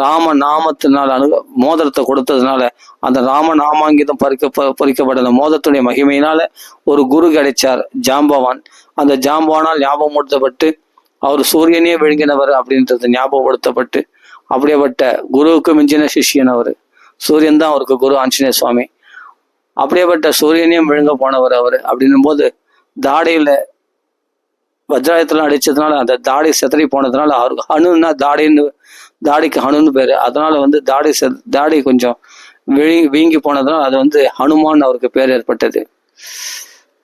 ராம நாமத்தினால் மோதிரத்தை கொடுத்ததுனால அந்த ராம நாமாங்கிதம் பறிக்கப்பட்ட அந்த மோதிரத்துடைய மகிமையினால ஒரு குரு கிடைச்சார், ஜாம்பவான். அந்த ஜாம்பவானால் ஞாபகப்படுத்தப்பட்டு அவர் சூரியனே விழுங்கினவர் அப்படின்றது ஞாபகப்படுத்தப்பட்டு, அப்படியேப்பட்ட குருவுக்கு மிஞ்சின சிஷியன் அவர். சூரியன் தான் அவருக்கு குரு, ஆஞ்சநேய சுவாமி. அப்படியேப்பட்ட சூரியனையும் விழுங்க போனவர் அவர். அப்படின்னும் போது தாடையில வஜ்ராயத்துல அடிச்சதுனால அந்த தாடி செதறி போனதுனால அவருக்கு ஹனுன்னா தாடிக்கு ஹனுன்னு பேரு. அதனால தாடி கொஞ்சம் வீங்கி போனதுனால அது ஹனுமான் அவருக்கு பேர் ஏற்பட்டது.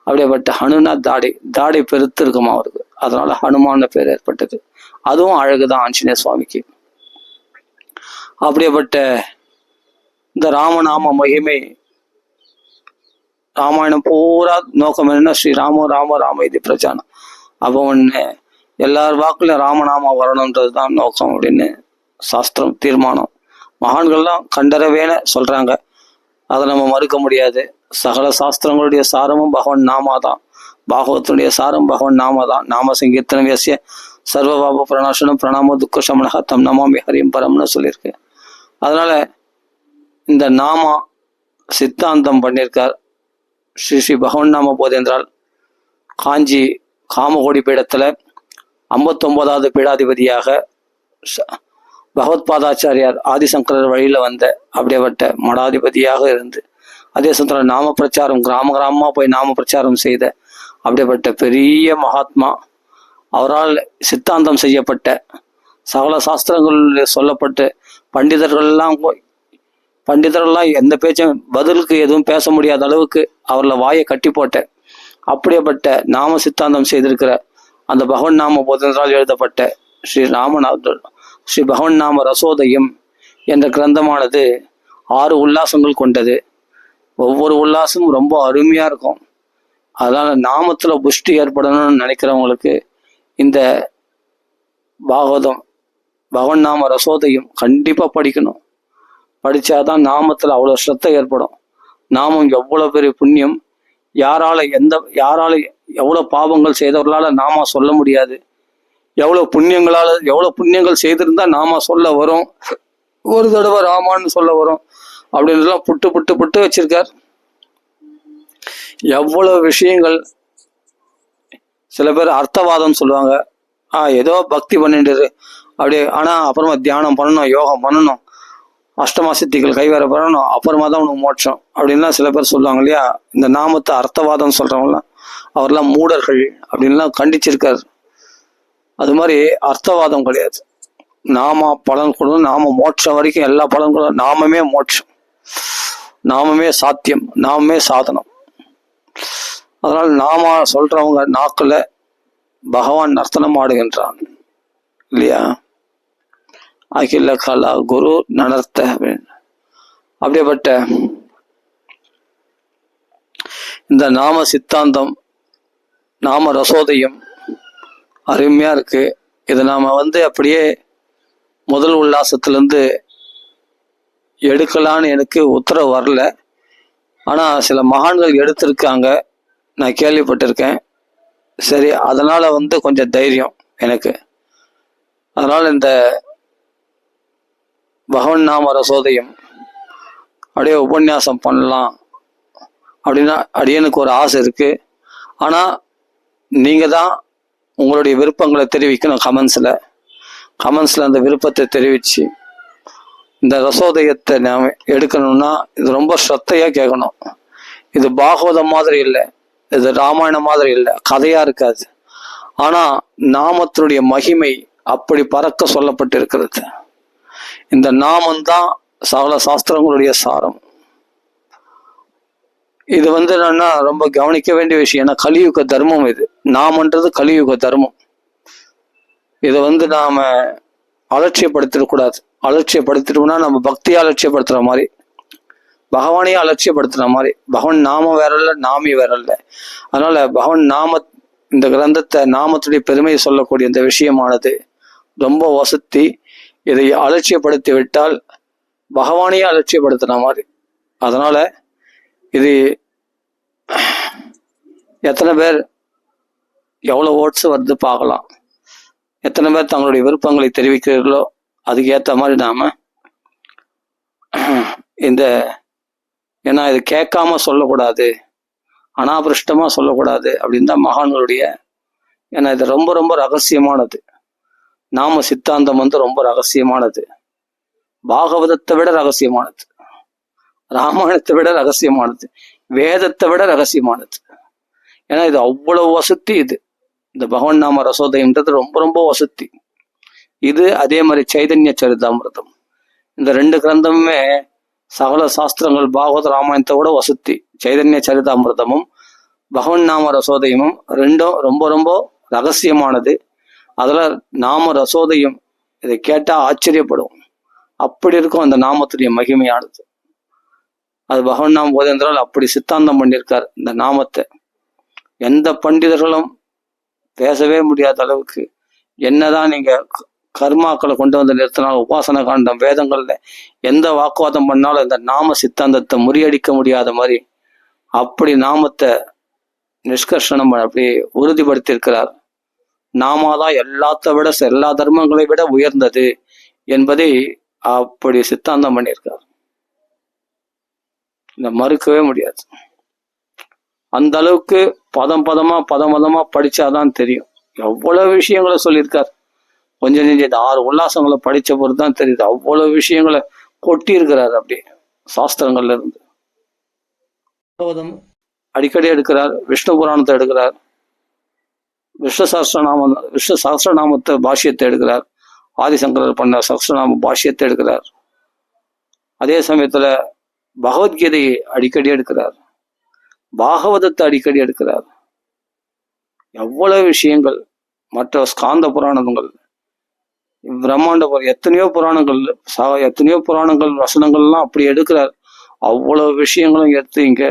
அப்படியேப்பட்ட ஹனுனா தாடி பெருத்து இருக்குமா அவருக்கு, அதனால ஹனுமான் பேர் ஏற்பட்டது. அதுவும் அழகுதான் ஆஞ்சநேய சுவாமிக்கு. அப்படியேப்பட்ட இந்த ராமநாம மகிமை ராமாயணம் பூரா நோக்கம் என்னன்னா ஸ்ரீராம ராம ராம இது பிரச்சானம். அப்போ எல்லார் வாக்குல ராமநாமம் வரணுன்றதுதான் நோக்கம் அப்படின்னு சாஸ்திரம் தீர்மானம். மகான்கள்லாம் கண்டறவேன சொல்றாங்க, அதை நம்ம மறுக்க முடியாது. சகல சாஸ்திரங்களுடைய சாரமும் பகவான் நாமாதான், பாகவத்துடைய சாரம் பகவான் நாமாதான். நாம சங்கீர்த்தனம் எஸ்ய சர்வபாப பிரணாசனம் பிரணாம துக்க சமனகா தம் நமாமி ஹரிம் பரம்னு சொல்லியிருக்கு. அதனால இந்த நாமா சித்தாந்தம் பண்ணியிருக்கார் ஸ்ரீ ஸ்ரீ பகவன் நாம போதேந்திரால். காஞ்சி காமகோடி பீடத்துல 59வது பீடாதிபதியாக பகவத் பாதாச்சாரியார் ஆதிசங்கரர் வழியில வந்த அப்படியேப்பட்ட மடாதிபதியாக இருந்து, அதே சமயத்தில் நாம பிரச்சாரம் கிராமமா போய் நாம பிரச்சாரம் செய்த அப்படியேப்பட்ட பெரிய மகாத்மா. அவரால் சித்தாந்தம் செய்யப்பட்ட சகல சாஸ்திரங்கள் சொல்லப்பட்டு பண்டிதர்கள்லாம் எந்த பேச்சும் பதிலுக்கு எதுவும் பேச முடியாத அளவுக்கு அவர்ல வாயை கட்டி போட்ட அப்படியேப்பட்ட நாம சித்தாந்தம் செய்திருக்கிற அந்த பகவன் நாம போதனால் எழுதப்பட்ட ஸ்ரீ பகவன் நாம ரசோதயம் என்ற கிரந்தமானது 6 உல்லாசங்கள் கொண்டது. ஒவ்வொரு உல்லாசமும் ரொம்ப அருமையா இருக்கும். அதனால நாமத்துல புஷ்டி ஏற்படணும்னு நினைக்கிறவங்களுக்கு இந்த பாகவதம் பகவன் நாம ரசோதயம் கண்டிப்பா படிக்கணும். படிச்சாதான் நாமத்துல அவ்வளவு ஸ்ரத்தை ஏற்படும். நாமம் எவ்வளவு பெரிய புண்ணியம், யாரால எவ்வளவு பாவங்கள் செய்தவர்களால நாமா சொல்ல முடியாது. எவ்வளவு புண்ணியங்கள் செய்திருந்தா நாமா சொல்ல வரும். ஒரு தடவை ராமான்னு சொல்ல வரும் அப்படின்றலாம் புட்டு வச்சிருக்கார். எவ்வளவு விஷயங்கள். சில பேர் அர்த்தவாதம் சொல்லுவாங்க, ஏதோ பக்தி பண்ணிட்டு அப்படியே, ஆனா அப்புறமா தியானம் பண்ணணும், யோகம் பண்ணணும், அஷ்டமா சித்திகள் கைவேற பண்ணணும், அப்புறமா தான் உனக்கு மோட்சம் அப்படின்லாம் சில பேர் சொல்லுவாங்க இல்லையா. இந்த நாமத்தை அர்த்தவாதம் சொல்றவங்கலாம் அவர்லாம் மூடர்கள் அப்படின்லாம் கண்டிச்சிருக்காரு. அது மாதிரி அர்த்தவாதம் கிடையாது. நாம பலன் கொடுக்கும், நாம மோட்சம் வரைக்கும் எல்லா பலன்களும். நாமமே மோட்சம், நாமமே சாத்தியம், நாமமே சாதனம். அதனால நாம சொல்றவங்க நாக்குல பகவான் நர்த்தனம் ஆடுகின்றான் இல்லையா. அகில கலா குரு நடத்த அப்படின்னு அப்படியேப்பட்ட இந்த நாம சித்தாந்தம் நாம ரசோதயம் அருமையா இருக்கு. இதை நாம அப்படியே முதல் உல்லாசத்திலிருந்து எடுக்கலான்னு எனக்கு உத்தரவு வரல. ஆனா சில மகான்கள் எடுத்திருக்காங்க, நான் கேள்விப்பட்டிருக்கேன். சரி, அதனால கொஞ்சம் தைரியம் எனக்கு. அதனால இந்த பகவன் நாம ரசோதயம் அப்படியே உபன்யாசம் பண்ணலாம் அப்படின்னா அடியனுக்கு ஒரு ஆசை இருக்கு. ஆனா நீங்க தான் உங்களுடைய விருப்பங்களை தெரிவிக்கணும். கமெண்ட்ஸ்ல அந்த விருப்பத்தை தெரிவிச்சு இந்த ரசோதயத்தை நாம எடுக்கணும்னா இது ரொம்ப ஸ்ரத்தையா கேட்கணும். இது பாகவதம் மாதிரி இல்லை, இது ராமாயணம் மாதிரி இல்லை, கதையா இருக்காது. ஆனா நாமத்தினுடைய மகிமை அப்படி பறக்க சொல்லப்பட்டு இருக்கிறது. இந்த நாமந்தான் சகல சாஸ்திரங்களுடைய சாரம். இது என்னன்னா ரொம்ப கவனிக்க வேண்டிய விஷயம். ஏன்னா கலியுக தர்மம் இது. நாமன்றது கலியுக தர்மம். இதை நாம அலட்சியப்படுத்திடக்கூடாது. அலட்சியப்படுத்திட்டோம்னா நம்ம பக்தியை அலட்சியப்படுத்துற மாதிரி, பகவானையும் அலட்சியப்படுத்துற மாதிரி. பகவான் நாமம் வேற இல்லை, நாமி வேற இல்லை. அதனால பகவான் இந்த கிரந்தத்தை நாமத்துடைய பெருமையை சொல்லக்கூடிய இந்த விஷயமானது ரொம்ப வசத்தி. இதை அலட்சியப்படுத்தி விட்டால் பகவானையே அலட்சியப்படுத்துற மாதிரி. அதனால இது எத்தனை பேர் எவ்வளவு ஓட்ஸ் பார்க்கலாம். எத்தனை பேர் தங்களுடைய விருப்பங்களை தெரிவிக்கிறீர்களோ அதுக்கு ஏற்ற மாதிரி நாம இந்த ஏன்னா இது கேட்காம சொல்லக்கூடாது, அனாபிருஷ்டமா சொல்லக்கூடாது அப்படின்னு தான் மகான்களுடைய. ஏன்னா இது ரொம்ப ரொம்ப ரகசியமானது. நாம சித்தாந்தம் வந்து ரொம்ப ரகசியமானது, பாகவதத்தை விட ரகசியமானது, ராமாயணத்தை விட ரகசியமானது, வேதத்தை விட ரகசியமானது. ஏன்னா இது அவ்வளவு வசதி. இது இந்த பகவன் நாம ரசோதயம்ன்றது ரொம்ப ரொம்ப வசதி. இது அதே மாதிரி சைதன்ய சரிதாமிரதம், இந்த 2 கிரந்தமுமே சகல சாஸ்திரங்கள் பாகவத ராமாயணத்தை விட வசதி. சைதன்ய சரிதாமிரதமும் பகவன் நாம ரசோதயமும் ரெண்டும் ரொம்ப ரொம்ப ரகசியமானது. அதுல நாம ரசோதயம் இதை கேட்டா ஆச்சரியப்படும், அப்படி இருக்கும் அந்த நாமத்துடைய மகிமையானது. அது பகவன் நாம போதேந்திரால் அப்படி சித்தாந்தம் பண்ணியிருக்கார். இந்த நாமத்தை எந்த பண்டிதர்களும் பேசவே முடியாத அளவுக்கு, என்னதான் நீங்க கர்மாக்களை கொண்டு வந்து நிறுத்தினாலும், உபாசன காண்டம் வேதங்கள்ல எந்த வாக்குவாதம் பண்ணாலும் இந்த நாம சித்தாந்தத்தை முறியடிக்க முடியாத மாதிரி அப்படி நாமத்தை நிஷ்கர்ஷனம் அப்படி உறுதிப்படுத்தியிருக்கிறார். நாமாதான் எல்லாத்த விட, எல்லா தர்மங்களை விட உயர்ந்தது என்பதை அப்படி சித்தாந்தம் பண்ணியிருக்கார். இந்த மறுக்கவே முடியாது. அந்த அளவுக்கு பதம் பதமா படிச்சாதான் தெரியும். எவ்வளவு விஷயங்களை சொல்லியிருக்கார். கொஞ்சம் நெஞ்ச 6 உல்லாசங்களை படிச்ச பொறுத்து தான் தெரியுது. அவ்வளவு விஷயங்களை கொட்டி இருக்கிறார் அப்படி சாஸ்திரங்கள்ல இருந்து. பாகவதம் அடிக்கடி எடுக்கிறார், விஷ்ணு புராணத்தை எடுக்கிறார், விஷ்ணு சஹஸ்ரநாமத்தை பாஷ்யத்தை எடுக்கிறார், ஆதிசங்கரர் பண்ண சஹஸ்ரநாம பாஷ்யத்தை எடுக்கிறார். அதே சமயத்துல பகவத்கீதையை அடிக்கடி எடுக்கிறார், பாகவதத்தை அடிக்கடி எடுக்கிறார். எவ்வளவு விஷயங்கள், மற்ற ஸ்காந்த புராணங்கள், பிரம்மாண்ட எத்தனையோ புராணங்கள் வசனங்கள்லாம் அப்படி எடுக்கிறார். அவ்வளவு விஷயங்களும் எடுத்து இங்க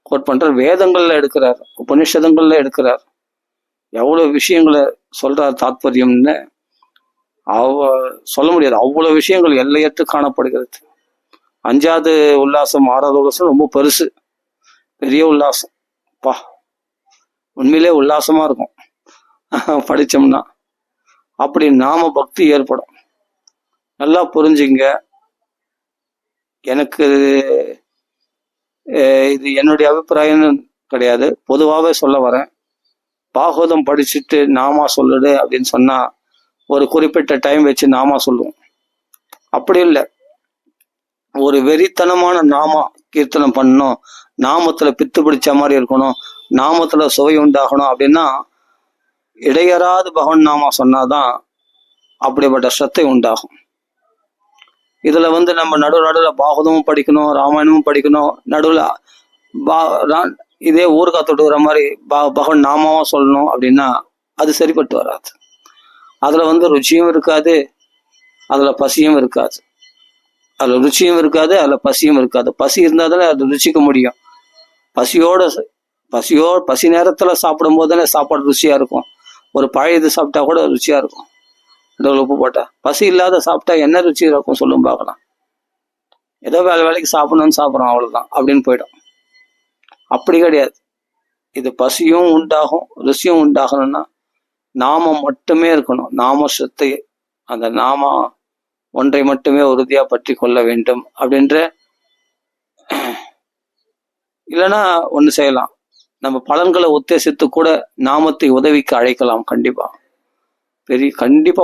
கோட் பண்றார். வேதங்கள்ல எடுக்கிறார், உபனிஷதங்கள்ல எடுக்கிறார். எவ்வளவு விஷயங்களை சொல்றார் தாத்பரியம்னு சொல்ல முடியாது. அவ்வளவு விஷயங்கள் எல்லையற்று காணப்படுகிறது. 5வது உல்லாசம் 6வது உல்லாசம் ரொம்ப பெருசு, பெரிய உல்லாசம். உண்மையிலே உல்லாசமா இருக்கும் படிச்சோம்னா. அப்படி நாம பக்தி ஏற்படும். நல்லா புரிஞ்சுங்க. எனக்கு இது என்னுடைய அபிப்பிராயம் கிடையாது, பொதுவாகவே சொல்ல வரேன். பாகவதம் படிச்சுட்டு நாமா சொல்லுடு அப்படின்னு சொன்னா ஒரு குறிப்பிட்ட டைம் வச்சு நாமா சொல்லுவோம். அப்படி இல்லை, ஒரு வெறித்தனமான நாமா கீர்த்தனம் பண்ணணும், நாமத்துல பித்து பிடிச்ச மாதிரி இருக்கணும், நாமத்துல சுவை உண்டாகணும் அப்படின்னா இடையறாது பகவன் நாமா சொன்னாதான் அப்படிப்பட்ட ஸ்ரத்தை உண்டாகும். இதுல நம்ம நடுவில் பாகவதமும் படிக்கணும், ராமாயணமும் படிக்கணும், நடுவில் இதே ஊருக்கா தொட்டுக்கிற மாதிரி பகவன் நாமாவும் சொல்லணும் அப்படின்னா அது சரிப்பட்டு வராது. அதுல ருச்சியும் இருக்காது, அதுல பசியும் இருக்காது. அதுல ருச்சியும் இருக்காது, அதுல பசியும் இருக்காது. பசி இருந்தாதானே அது ருச்சிக்க முடியும். பசி நேரத்துல சாப்பிடும் போது தானே சாப்பாடு ருச்சியா இருக்கும். ஒரு பழைய இது சாப்பிட்டா கூட ருச்சியா இருக்கும், உப்பு போட்டா. பசி இல்லாத சாப்பிட்டா என்ன ருச்சி இருக்கும் சொல்லும் பார்க்கலாம். ஏதோ வேலைக்கு சாப்பிடணும்னு சாப்பிட்றோம், அவ்வளவுதான் அப்படின்னு போயிடும். அப்படி கிடையாது. இது பசியும் உண்டாகும், ருசியும் உண்டாகணும்னா நாமம் மட்டுமே இருக்கணும். நாம ஸ்ரத்தை, அந்த நாம ஒன்றை மட்டுமே உறுதியா பற்றி கொள்ள வேண்டும் அப்படின்ற. இல்லைன்னா ஒண்ணு செய்யலாம், நம்ம பலன்களை உத்தேசித்து கூட நாமத்தை உதவிக்கு அழைக்கலாம். கண்டிப்பா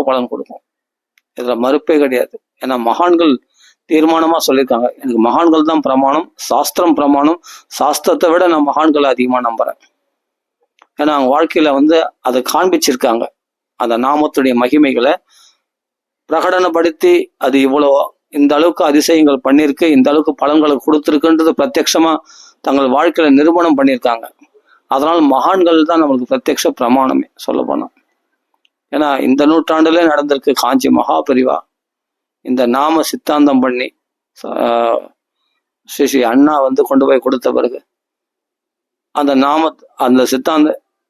பலன் கொடுக்கும். இதுல மறுப்பே கிடையாது. ஏன்னா மகான்கள் தீர்மானமா சொல்லியிருக்காங்க. எனக்கு மகான்கள் தான் பிரமாணம், சாஸ்திரம் பிரமாணம். சாஸ்திரத்தை விட நான் மகான்களை அதிகமா நம்புறேன். ஏன்னா அவங்க வாழ்க்கையில அதை காண்பிச்சிருக்காங்க. அந்த நாமத்துடைய மகிமைகளை பிரகடனப்படுத்தி அது இவ்வளவு இந்த அளவுக்கு அதிசயங்கள் பண்ணியிருக்கு, இந்த அளவுக்கு பலன்களை கொடுத்துருக்குன்றது பிரத்யட்சமா தங்கள் வாழ்க்கையில நிரூபணம் பண்ணியிருக்காங்க. அதனால மகான்கள் தான் நம்மளுக்கு பிரத்யட்ச பிரமாணமே சொல்ல போனோம். ஏன்னா இந்த நூற்றாண்டுல நடந்திருக்கு. காஞ்சி மகாபரிவா இந்த நாம சித்தாந்தம் பண்ணி ஸ்ரீ அண்ணா கொண்டு போய் கொடுத்த பிறகு அந்த சித்தாந்த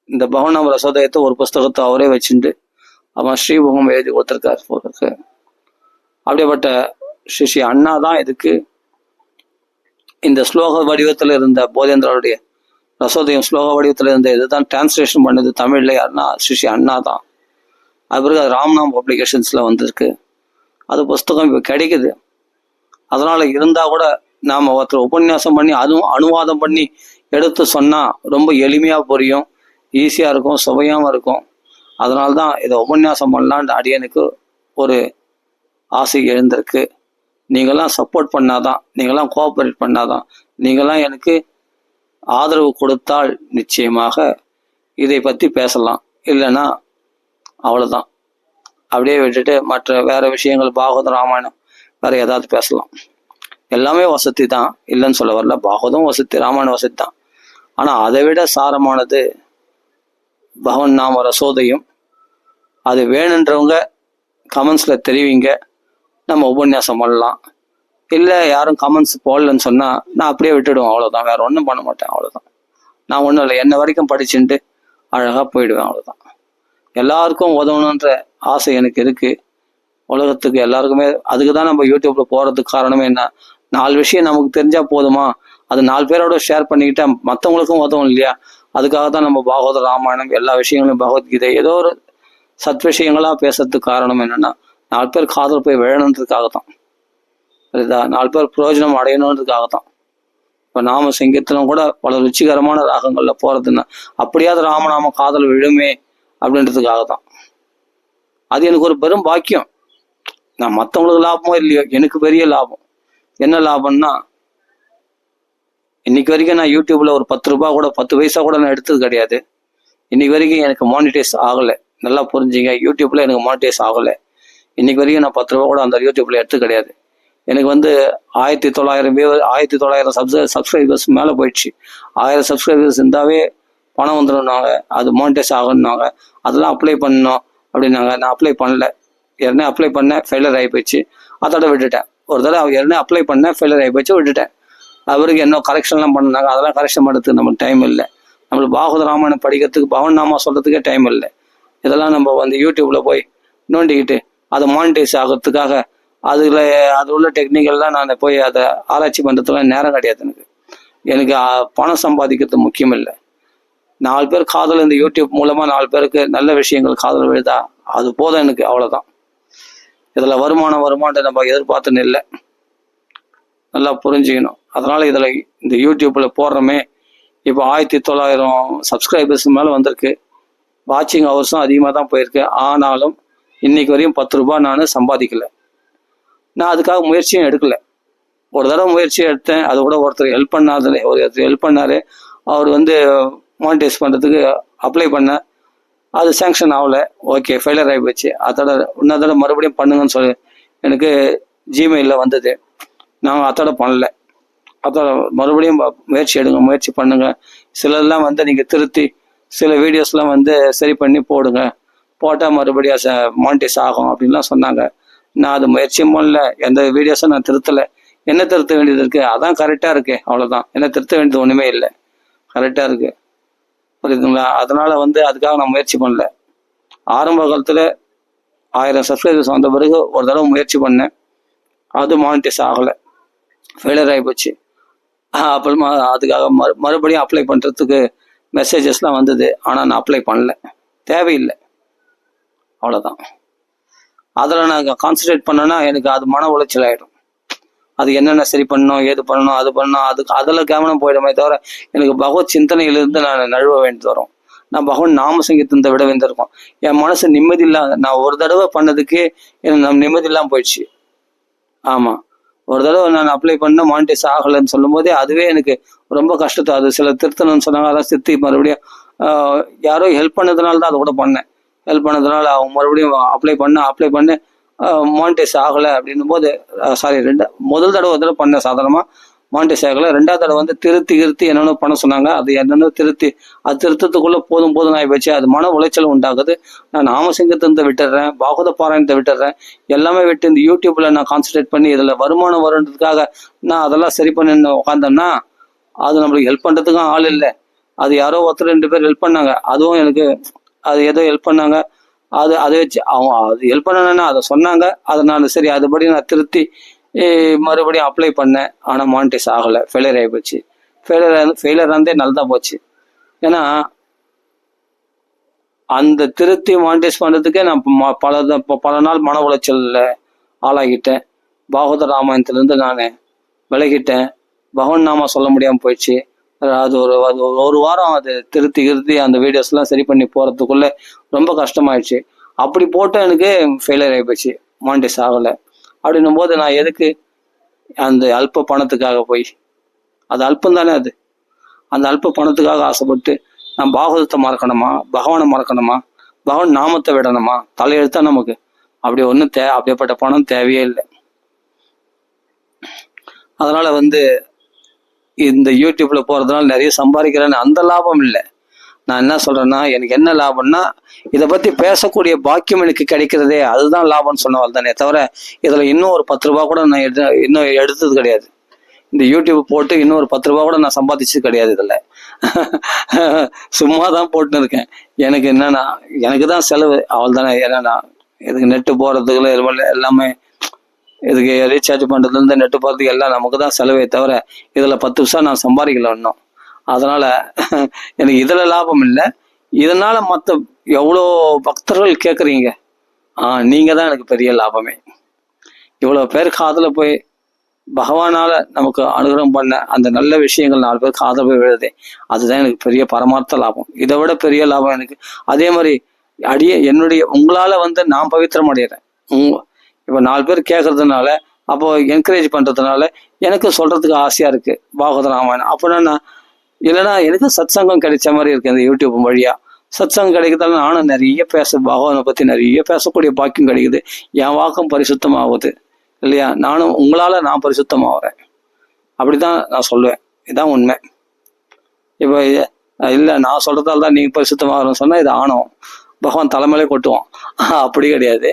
இந்த பகவநாம ரசோதயத்தை ஒரு புஸ்தகத்தை அவரே வச்சுட்டு அவன் ஸ்ரீமுகம் எழுதி கொடுத்திருக்காரு போறதுக்கு. அப்படிப்பட்ட ஸ்ரீ அண்ணா தான் இதுக்கு இந்த ஸ்லோக வடிவத்துல இருந்த போதேந்திராவுடைய ரசோதயம் ஸ்லோக வடிவத்துல இருந்த இதுதான் டிரான்ஸ்லேஷன் பண்ணது தமிழ்ல யாருன்னா ஸ்ரீ அண்ணா தான். அது பிறகு அது ராம்நாம் பப்ளிகேஷன்ஸ்ல வந்திருக்கு. அது புஸ்தகம் இப்போ கிடைக்குது. அதனால இருந்தா கூட நாம ஒருத்தர் உபன்யாசம் பண்ணி அதுவும் அனுவாதம் பண்ணி எடுத்து சொன்னா ரொம்ப எளிமையா புரியும், ஈஸியா இருக்கும், சுவையாம இருக்கும். அதனால்தான் இதை உபன்யாசம் பண்ணலான்ற அடியனுக்கு ஒரு ஆசை எழுந்திருக்கு. நீங்களாம் சப்போர்ட் பண்ணாதான், நீங்களாம் கோஆபரேட் பண்ணாதான், நீங்களாம் எனக்கு ஆதரவு கொடுத்தால் நிச்சயமாக இதை பற்றி பேசலாம். இல்லைன்னா அவ்வளோதான், அப்படியே விட்டுட்டு மற்ற வேற விஷயங்கள் பாகவதம் ராமாயணம் வேற ஏதாவது பேசலாம். எல்லாமே வசதி தான், இல்லைன்னு சொல்ல வரல. பாகவதம் வசதி, ராமாயணம் வசதி தான். ஆனால் அதை விட சாரமானது பகவன் நாம ரசோதையும். அது வேணுன்றவங்க கமெண்ட்ஸில் தெரிவிங்க, நம்ம உபன்யாசம் பண்ணலாம். இல்லை யாரும் கமெண்ட்ஸ் போடலன்னு சொன்னால் நான் அப்படியே விட்டுடுவேன், அவ்வளோதான். வேற ஒன்றும் பண்ண மாட்டேன், அவ்வளோதான். நான் ஒன்றும் இல்லை, என்ன வரைக்கும் படிச்சுட்டு அழகாக போயிடுவேன், அவ்வளோதான். எல்லாருக்கும் உதவணுன்ற ஆசை எனக்கு இருக்கு, உலகத்துக்கு எல்லாருக்குமே. அதுக்கு தான் நம்ம யூடியூப்ல போறதுக்கு காரணமே என்ன, 4 விஷயம் நமக்கு தெரிஞ்சா போதுமா, அது 4 பேரோட ஷேர் பண்ணிக்கிட்டா மற்றவங்களுக்கும் உதவும் இல்லையா? அதுக்காக தான் நம்ம பாகவத ராமாயணம் எல்லா விஷயங்களும் பகவத்கீதை ஏதோ ஒரு சத் விஷயங்களா பேசுறதுக்கு காரணம் என்னன்னா 4 பேர் காதல் போய் விழணுன்றதுக்காக தான். சரிதா? 4 பேர் பிரயோஜனம் அடையணுன்றதுக்காக தான். இப்போ நாம சங்கீர்த்தனம் கூட பல ருச்சிகரமான ராகங்கள்ல போறதுன்னா அப்படியாவது ராமநாம காதல் விழுமே அப்படின்றதுக்காக தான். அது எனக்கு ஒரு பெரும் பாக்கியம். நான் மற்றவங்களுக்கு லாபமோ இல்லையோ, எனக்கு பெரிய லாபம். என்ன லாபம்னா, இன்னைக்கு வரைக்கும் நான் யூடியூப்ல ஒரு 10 ரூபாய் கூட 10 பைசா கூட நான் எடுத்தது கிடையாது. இன்னைக்கு வரைக்கும் எனக்கு மானிட்டைஸ் ஆகலை. நல்லா புரிஞ்சுங்க, யூடியூப்ல எனக்கு மானிட்டைஸ் ஆகலை. இன்னைக்கு வரைக்கும் நான் 10 ரூபா கூட அந்த யூடியூப்ல எடுத்து கிடையாது. எனக்கு 1900 சப்ஸ்கிரைபர்ஸ் மேலே போயிடுச்சு. 1000 சப்ஸ்கிரைபர்ஸ் இருந்தாவே பணம் வந்துடும்னாங்க, அது மானிட்டைஸ் ஆகணும்னாங்க. அதெல்லாம் அப்ளை பண்ணணும் அப்படின்னாங்க. நான் அப்ளை பண்ணல. ஏற்கனவே அப்ளை பண்ணேன், ஃபெயிலியர் ஆகி போயிடுச்சு. அதோட விட்டுட்டேன். ஒரு தடவை ஏற்கனவே அப்ளை பண்ணேன், ஃபெயிலியர் ஆகி போயிடுச்சு, விட்டுட்டேன். அவருக்கு என்ன கரெக்ஷன்லாம் பண்ணாங்க, அதெல்லாம் கரெக்ஷன் பண்ணுறதுக்கு நமக்கு டைம் இல்லை. நம்மளுக்கு பாகவத ராமாயணம் படிக்கிறதுக்கு, பவன் நாமா சொல்றதுக்கே டைம் இல்லை. இதெல்லாம் நம்ம யூடியூப்ல போய் நோண்டிக்கிட்டு அதை மானிட்டைஸ் ஆகிறதுக்காக அதுல உள்ள டெக்னிக்கல்லாம் நான் போய் அதை ஆராய்ச்சி பண்ணுறதுலாம் நேரம் கிடையாது எனக்கு. எனக்கு பணம் சம்பாதிக்கிறது முக்கியம் இல்லை. 4 பேர் காதல் இந்த யூடியூப் மூலமா 4 பேருக்கு நல்ல விஷயங்கள் காதல் விழுதா, அது போதும் எனக்கு, அவ்வளோதான். இதில் வருமானத்தை நம்ம எதிர்பார்த்துன்னு இல்லை, நல்லா புரிஞ்சுக்கணும். அதனால இதில் இந்த யூடியூப்ல போடுறோமே, இப்போ 1900 சப்ஸ்கிரைபர்ஸ் மேலே வந்திருக்கு. வாட்சிங் ஹவர்ஸும் அதிகமாக தான் போயிருக்கு. ஆனாலும் இன்னைக்கு வரையும் 10 ரூபாய் நான் சம்பாதிக்கல. நான் அதுக்காக முயற்சியும் எடுக்கல. ஒரு தடவை முயற்சி எடுத்தேன், அது கூட ஒருத்தர் ஹெல்ப் பண்ணாரு. அவர் மானிட்டைஸ் பண்ணுறதுக்கு அப்ளை பண்ண, அது சேங்ஷன் ஆகலை. ஓகே, ஃபெயிலியர் ஆகி போச்சு. அதோட இன்னொரு தடவை மறுபடியும் பண்ணுங்கன்னு சொல்லி எனக்கு ஜிமெயிலில் வந்தது. நான் அதோட பண்ணல. அதோட மறுபடியும் முயற்சி பண்ணுங்க. சிலர்லாம் நீங்கள் திருத்தி சில வீடியோஸ்லாம் சரி பண்ணி போடுங்க, போட்டால் மறுபடியும் மானிட்டைஸ் ஆகும் அப்படின்லாம் சொன்னாங்க. நான் அது முயற்சியும் பண்ணல, எந்த வீடியோஸும் நான் திருத்தலை. என்ன திருத்த வேண்டியது இருக்கு, அதான் கரெக்டாக இருக்கு, அவ்வளோதான். என்ன திருத்த வேண்டியது ஒன்றுமே இல்லை, கரெக்டாக இருக்கு. புரியுதுங்களா? அதனால அதுக்காக நான் முயற்சி பண்ணல. ஆரம்ப காலத்தில் 1000 சப்ஸ்கிரைபர்ஸ் வந்த பிறகு ஒரு தடவை முயற்சி பண்ணேன், அது மானிட்டைஸ் ஆகலை, ஃபெயிலியர் ஆகி போச்சு. அப்புறமா அதுக்காக மறுபடியும் அப்ளை பண்ணுறதுக்கு மெசேஜஸ்லாம் வந்தது. ஆனால் நான் அப்ளை பண்ணல, தேவையில்லை, அவ்வளோதான். அதில் நான் கான்சன்ட்ரேட் பண்ணேன்னா எனக்கு அது மன உளைச்சல் ஆகிடும். அது என்னென்ன சரி பண்ணணும், ஏது பண்ணணும், அது பண்ணணும், அதில் கவனம் போயிடுமே தவிர எனக்கு பகவத் சிந்தனையிலிருந்து நான் நழுவ வேண்டியது வரும். நான் பகவான் நாம சங்கீதத்தை விட வேண்டியிருக்கோம். என் மனசு நிம்மதி இல்லாத, நான் ஒரு தடவை பண்ணதுக்கே எனக்கு நிம்மதி இல்லாமல் போயிடுச்சு. ஆமாம், ஒரு தடவை நான் அப்ளை பண்ண மானிட்டைஸ் ஆகலைன்னு சொல்லும் போதே அதுவே எனக்கு ரொம்ப கஷ்டத்தை. அது சில திருத்தணும்னு சொன்னாங்க, அதான் திருத்தி மறுபடியும் யாரோ ஹெல்ப் பண்ணதுனால தான் அதை கூட பண்ணேன். ஹெல்ப் பண்ணதுனால அவங்க மறுபடியும் அப்ளை பண்ண மானிட்டைஸ் ஆகலை அப்படின்னும் போது, முதல் தடவை பண்ண சாதாரணமாக மானிட்டைஸ் ஆகலை. 2வது தடவை திருத்தி என்னென்ன பண்ண சொன்னாங்க, அது என்னென்ன அது திருத்தத்துக்குள்ள போதும் ஆகி போச்சு. அது மன உளைச்சல் உண்டாகுது. நான் நாமசிங்கத்தை விட்டுடுறேன், பாகவத பாராயணத்தை விட்டுடுறேன், எல்லாமே விட்டு இந்த யூடியூப்ல நான் கான்சன்ட்ரேட் பண்ணி இதில் வருமானம் வருன்றதுக்காக நான் அதெல்லாம் சரி பண்ணி உட்காந்தேன்னா அது நம்மளுக்கு ஹெல்ப் பண்ணுறதுக்கும் ஆள் இல்லை. அது யாரோ ஒருத்தர் 2 பேர் ஹெல்ப் பண்ணாங்க, அதுவும் எனக்கு அது ஏதோ ஹெல்ப் பண்ணாங்க. அதை வச்சு அவங்க அது ஹெல்ப் பண்ணணும்னா அதை சொன்னாங்க, அதை நான் சரி அதுபடி நான் திருத்தி மறுபடியும் அப்ளை பண்ணேன். ஆனால் மானிட்டைஸ் ஆகலை, ஃபெயிலியர் ஆகி போச்சு. ஃபெயிலியர் ஆனதே நல்லா போச்சு. ஏன்னா அந்த திருத்தி மானிட்டைஸ் பண்ணுறதுக்கே நான் பல நாள் மன உளைச்சலில் ஆளாகிட்டேன். பாகவத ராமாயணத்திலேருந்து நான் விலகிட்டேன். பகவான் நாம சொல்ல முடியாமல் போயிடுச்சு. அது ஒரு வாரம் அது திருத்தி அந்த வீடியோஸ்லாம் சரி பண்ணி போகிறதுக்குள்ளே ரொம்ப கஷ்டமாயிடுச்சு. அப்படி போட்டு எனக்கு ஃபெயிலியர் ஆகி போச்சு, மானிட்டைஸ் ஆகலை. அப்படின்னும் போது நான் எதுக்கு அந்த அல்ப பணத்துக்காக போய், அது அல்பம் தானே அது, அந்த அல்ப பணத்துக்காக ஆசைப்பட்டு நான் பாகவதத்தை மறக்கணுமா, பகவானை மறக்கணுமா, பகவான் நாமத்தை விடணுமா? தலையெழுத்தா நமக்கு அப்படி ஒன்றும் அப்படியேப்பட்ட பணம் தேவையே இல்லை. அதனால இந்த யூடியூப்ல போறதுனால நிறைய சம்பாதிக்கிறேன்னு அந்த லாபம் இல்லை. நான் என்ன சொல்றேன்னா, எனக்கு என்ன லாபம்னா, இதை பத்தி பேசக்கூடிய பாக்கியம் எனக்கு கிடைக்கிறதே, அதுதான் லாபம்னு சொன்னவாள் தானே தவிர இதுல இன்னும் ஒரு 10 ரூபா கூட நான் இன்னும் எடுத்தது கிடையாது. இந்த யூடியூப் போட்டு இன்னும் ஒரு 10 ரூபா கூட நான் சம்பாதிச்சது கிடையாது. இதுல சும்மா தான் போட்டுன்னு இருக்கேன். எனக்கு என்னன்னா, எனக்கு தான் செலவு அவள் தானே. என்னன்னா, இதுக்கு நெட்டு போறதுக்குள்ள எல்லாமே, இதுக்கு ரீசார்ஜ் பண்றதுலேருந்து நெட்டு போறதுக்கு எல்லாம் நமக்கு தான் செலவே தவிர இதுல 10 பைசா நான் சம்பாதிக்கல இன்னும். அதனால எனக்கு இதுல லாபம் இல்லை. இதனால மற்ற எவ்வளோ பக்தர்கள் கேட்குறீங்க, நீங்க தான் எனக்கு பெரிய லாபமே. இவ்வளோ பேர் காதுல போய் பகவானால நமக்கு அனுகிரகம் பண்ண அந்த நல்ல விஷயங்கள் 4 பேர் காதுல போய் விழுதே, அதுதான் எனக்கு பெரிய பரமார்த்த லாபம். இதை விட பெரிய லாபம் எனக்கு. அதே மாதிரி என்னுடைய உங்களால நான் பவித்திரம் அடைகிறேன். இப்போ 4 பேர் கேட்கறதுனால, அப்போ என்கரேஜ் பண்றதுனால எனக்கு சொல்றதுக்கு ஆசையா இருக்கு பாகவத ராமாயணம். அப்படின்னா இல்லைன்னா எனக்கு சத்சங்கம் கிடைச்ச மாதிரி இருக்கு. இந்த யூடியூப் வழியா சத்சங்கம் கிடைக்கிறதால நானும் நிறைய பகவானை பத்தி நிறைய பேசக்கூடிய பாக்கியம் கிடைக்குது. என் வாக்கம் பரிசுத்தமாகுது இல்லையா? நானும் உங்களால நான் பரிசுத்தமாகறேன். அப்படிதான் நான் சொல்லுவேன். இதுதான் உண்மை. இப்போ இல்லை நான் சொல்றதால தான் நீங்க பரிசுத்தமாகறன்னு சொன்னா இது ஆணவம், பகவான் தலைமையிலே கொட்டுவான். அப்படி கிடையாது.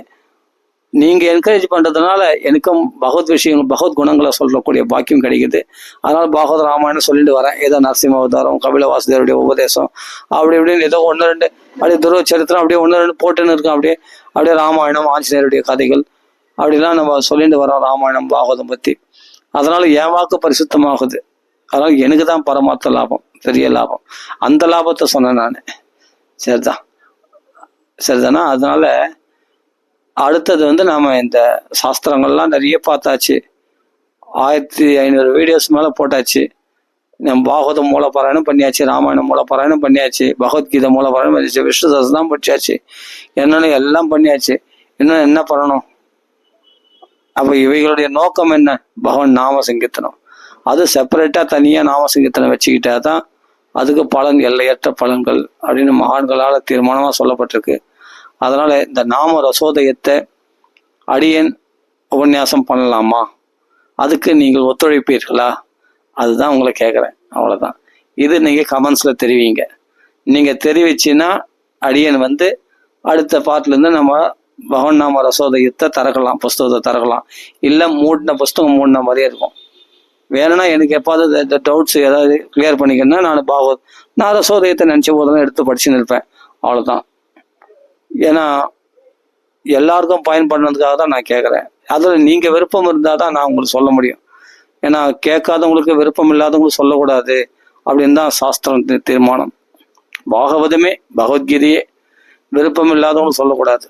நீங்க என்கரேஜ் பண்றதுனால எனக்கும் பகவத் விஷயங்கள், பகவத் குணங்களை சொல்லக்கூடிய பாக்கியம் கிடைக்குது. அதனால பாகவத ராமாயணம் சொல்லிட்டு வரேன். ஏதோ நரசிம்ம அவதாரம், கபில வாசுதேவருடைய உபதேசம், அப்படி இப்படின்னு ஏதோ 1-2 அப்படியே துருவ சரித்திரம் அப்படியே 1-2 போட்டுன்னு இருக்கோம். அப்படியே ராமாயணம், ஆஞ்சநேயருடைய கதைகள் அப்படிலாம் நம்ம சொல்லிட்டு வரோம் ராமாயணம் பாகவதம் பத்தி. அதனால என் வாக்கு பரிசுத்தமாகுது. அதனால எனக்கு தான் பரமார்த்த லாபம், பெரிய லாபம். அந்த லாபத்தை சொன்னேன் நான். சரிதானா? அதனால அடுத்தது நாம இந்த சாஸ்திரங்கள்லாம் நிறைய பார்த்தாச்சு. 1500 வீடியோஸ் மேல போட்டாச்சு. நம்ம பாகவதம் மூலப்பாராயணம் பண்ணியாச்சு, ராமாயணம் மூலப்பாராயணம் பண்ணியாச்சு, பகவத்கீதை மூலப்பாராயணம் பண்ணியாச்சு, விஷ்ணு சஹஸ்ரநாமம் படிச்சாச்சு, என்னன்னு எல்லாம் பண்ணியாச்சு. இன்னும் என்ன பண்ணணும்? அப்ப இவைகளுடைய நோக்கம் என்ன? பகவான் நாம சங்கீர்த்தனம். அது செப்பரேட்டா தனியா நாம சங்கீர்த்தனம் வச்சுக்கிட்டா தான் அதுக்கு பலன், எல்லையற்ற பலன்கள் அப்படின்னு மகான்களால தீர்மானமா சொல்லப்பட்டிருக்கு. அதனால இந்த நாம ரசோதயத்தை அடியேன் உபன்யாசம் பண்ணலாமா? அதுக்கு நீங்கள் ஒத்துழைப்பீர்களா? அதுதான் உங்களை கேட்குறேன். அவ்வளோதான். இது நீங்கள் கமெண்ட்ஸில் தெரிவிங்க. நீங்கள் தெரிவிச்சின்னா அடியன் அடுத்த பாட்டிலேருந்து நம்ம பகவன் நாம ரசோதயத்தை திறக்கலாம், புஸ்தகத்தை திறக்கலாம். இல்லை மூடின புஸ்தகம் மூடின மாதிரியே இருக்கும். வேணும்னா எனக்கு எப்பாவது இந்த டவுட்ஸ் ஏதாவது கிளியர் பண்ணிக்கணும்னா நான் ரசோதயத்தை நினச்ச போதெல்லாம் எடுத்து படிச்சுன்னு இருப்பேன். அவ்வளோதான். ஏன்னா எல்லாருக்கும் பயன்படுறதுக்காக தான் நான் கேட்குறேன். அதில் நீங்கள் விருப்பம் இருந்தால் தான் நான் உங்களுக்கு சொல்ல முடியும். ஏன்னா கேட்காதவங்களுக்கு, விருப்பம் இல்லாதவங்களுக்கு சொல்லக்கூடாது அப்படின்னு தான் சாஸ்திரம் தீர்மானம். பாகவதமே, பகவத்கீதையே விருப்பம் இல்லாதவங்களும் சொல்லக்கூடாது,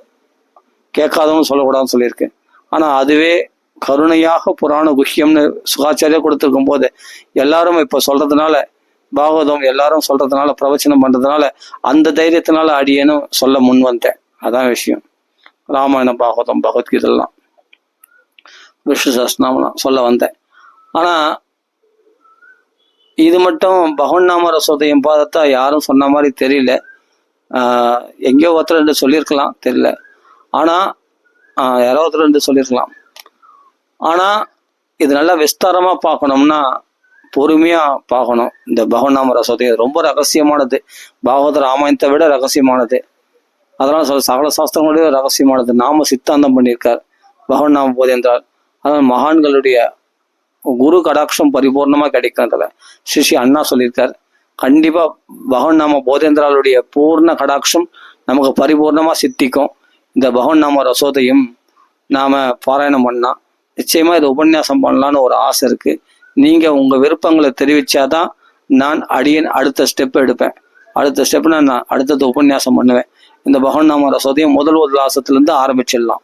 கேட்காதவங்களும் சொல்லக்கூடாதுன்னு சொல்லியிருக்கேன். ஆனால் அதுவே கருணையாக புராண குஹ்யம்னு சுகாச்சாரியா கொடுத்துருக்கும் போது எல்லாரும் இப்போ சொல்றதுனால, பாகவதம் எல்லாரும் சொல்றதுனால, பிரவச்சனம் பண்றதுனால அந்த தைரியத்தினால அடியேனும் சொல்ல முன் வந்தேன். அதான் விஷயம். ராமாயணம், பாகவதம், பகவத்கீதெல்லாம், விஷ்ணு சஹஸ்ரநாமம் சொல்ல வந்தேன். ஆனா இது மட்டும் பகவன் நாம ரசோதயம் பார்த்தா யாரும் சொன்ன மாதிரி தெரியல. எங்கேயோ ஒருத்தர் 2 சொல்லியிருக்கலாம், தெரியல. ஆனா யாரோ ஒருத்தர் 2 சொல்லியிருக்கலாம். ஆனா இது நல்லா விஸ்தாரமா பார்க்கணும்னா பொறுமையா பார்க்கணும். இந்த பகவன் நாம ரசோதயம் ரொம்ப ரகசியமானது. பாகவத ராமாயணத்தை விட ரகசியமானது. அதனால சகல சாஸ்திரங்களுடைய ரகசியமானது. நாம சித்தாந்தம் பண்ணியிருக்கார் பகவன் நாம போதேந்திரார். அதனால மகான்களுடைய குரு கடாட்சம் பரிபூர்ணமா கிடைக்கிறதுல ஸ்ரீ அண்ணா சொல்லியிருக்கார். கண்டிப்பா பகவன் நாம போதேந்திராளுடைய பூர்ண கடாட்சம் நமக்கு பரிபூர்ணமா சித்திக்கும். இந்த பகவன் நாம ரசோதயம் நாம பாராயணம் பண்ணா நிச்சயமா இதை உபன்யாசம் பண்ணலான்னு ஒரு ஆசை இருக்கு. நீங்க உங்க விருப்பங்களை தெரிவிச்சாதான் நான் அடியேன் அடுத்த ஸ்டெப் எடுப்பேன். அடுத்த ஸ்டெப்னா நான் அடுத்தது உபன்யாசம் பண்ணுவேன். இந்த பகவன் நாம ரசோதயம் முதல் உல்லாசத்திலிருந்து ஆரம்பிச்சிடலாம்.